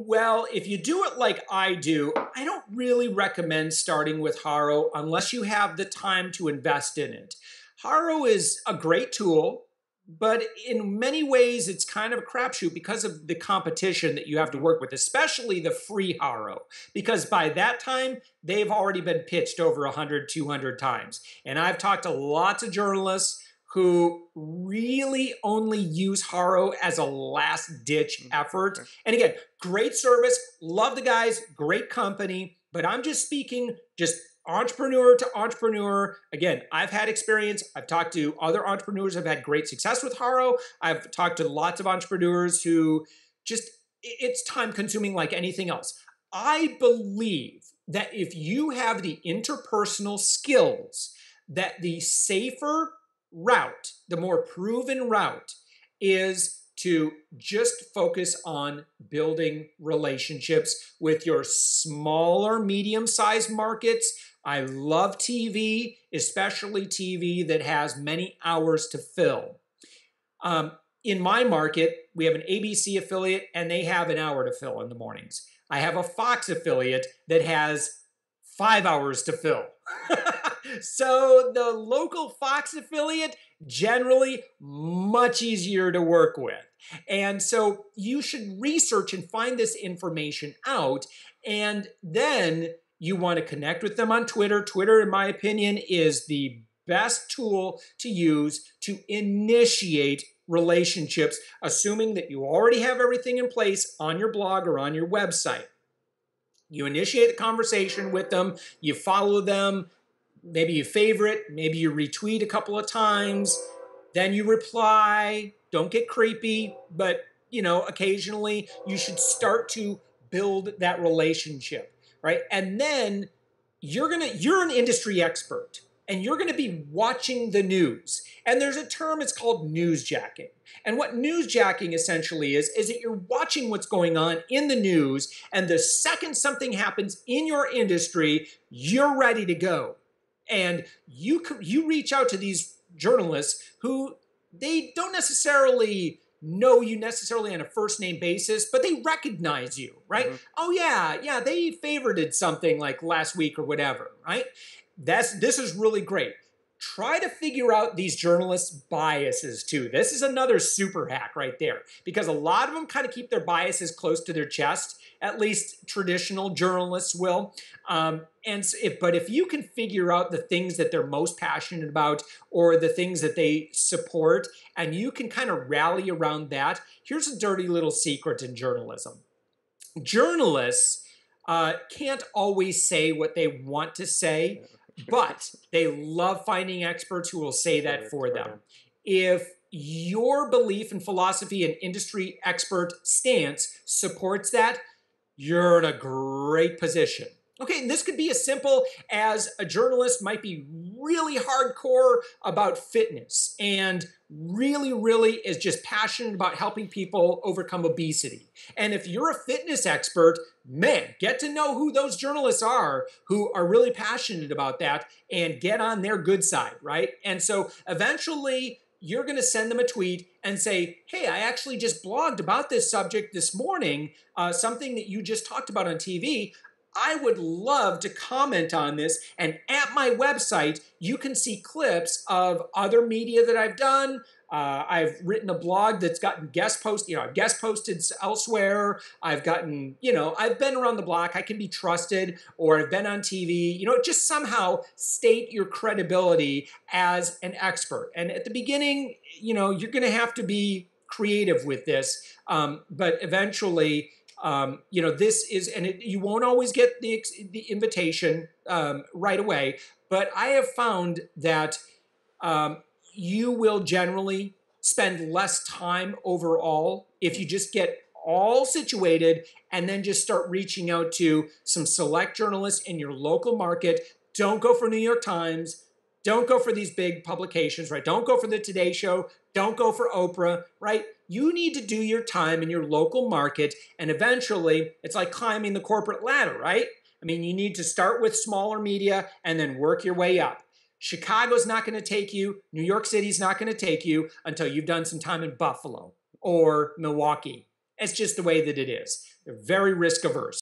Well, if you do it like I do, I don't really recommend starting with Haro unless you have the time to invest in it. Haro is a great tool, but in many ways it's kind of a crapshoot because of the competition that you have to work with, especially the free Haro, because by that time they've already been pitched over 100, 200 times. And I've talked to lots of journalists who really only use Haro as a last-ditch effort. And again, great service, love the guys, great company, but I'm just speaking just entrepreneur to entrepreneur. Again, I've had experience. I've talked to other entrepreneurs who have had great success with Haro. I've talked to lots of entrepreneurs who just, it's time consuming like anything else. I believe that if you have the interpersonal skills, that the safer route, the more proven route, is to just focus on building relationships with your smaller, medium-sized markets. I love TV, especially TV that has many hours to fill. In my market, we have an ABC affiliate, and they have an hour to fill in the mornings. I have a Fox affiliate that has 5 hours to fill. So the local Fox affiliate, generally much easier to work with. And so you should research and find this information out. And then you want to connect with them on Twitter. Twitter, in my opinion, is the best tool to use to initiate relationships, assuming that you already have everything in place on your blog or on your website. You initiate the conversation with them, you follow them, maybe you favorite, maybe you retweet a couple of times, then you reply. Don't get creepy, but occasionally you should start to build that relationship, right? And then you're an industry expert, and you're going to be watching the news. And there's a term, it's called newsjacking. And what newsjacking essentially is that you're watching what's going on in the news, and the second something happens in your industry, you're ready to go. And you reach out to these journalists who they don't necessarily know you necessarily on a first name basis, but they recognize you, right? Mm-hmm. Oh yeah, they favorited something like last week or whatever, right? This is really great. Try to figure out these journalists' biases too. This is another super hack right there, because a lot of them kind of keep their biases close to their chest. At least traditional journalists will. But if you can figure out the things that they're most passionate about or the things that they support, and you can kind of rally around that, here's a dirty little secret in journalism. Journalists can't always say what they want to say, but they love finding experts who will say that for them. If your belief and philosophy and industry expert stance supports that, you're in a great position. Okay, and this could be as simple as a journalist might be really hardcore about fitness and really is just passionate about helping people overcome obesity. And if you're a fitness expert, man, get to know who those journalists are who are really passionate about that and get on their good side, right? And so eventually you're going to send them a tweet and say, hey, I actually just blogged about this subject this morning, something that you just talked about on TV. I would love to comment on this. And at my website, you can see clips of other media that I've done. I've written a blog that's gotten guest posted. I've guest posted elsewhere. I've gotten, I've been around the block. I can be trusted, or I've been on TV. Just somehow state your credibility as an expert. And at the beginning, you're going to have to be creative with this. But eventually, this is, and you won't always get the invitation right away. But I have found that you will generally spend less time overall if you just get all situated and then just start reaching out to some select journalists in your local market. Don't go for New York Times. Don't go for these big publications, right? Don't go for the Today Show. Don't go for Oprah, right? You need to do your time in your local market, and eventually it's like climbing the corporate ladder, right? I mean, you need to start with smaller media and then work your way up. Chicago's not going to take you. New York City's not going to take you until you've done some time in Buffalo or Milwaukee. It's just the way that it is. They're very risk averse.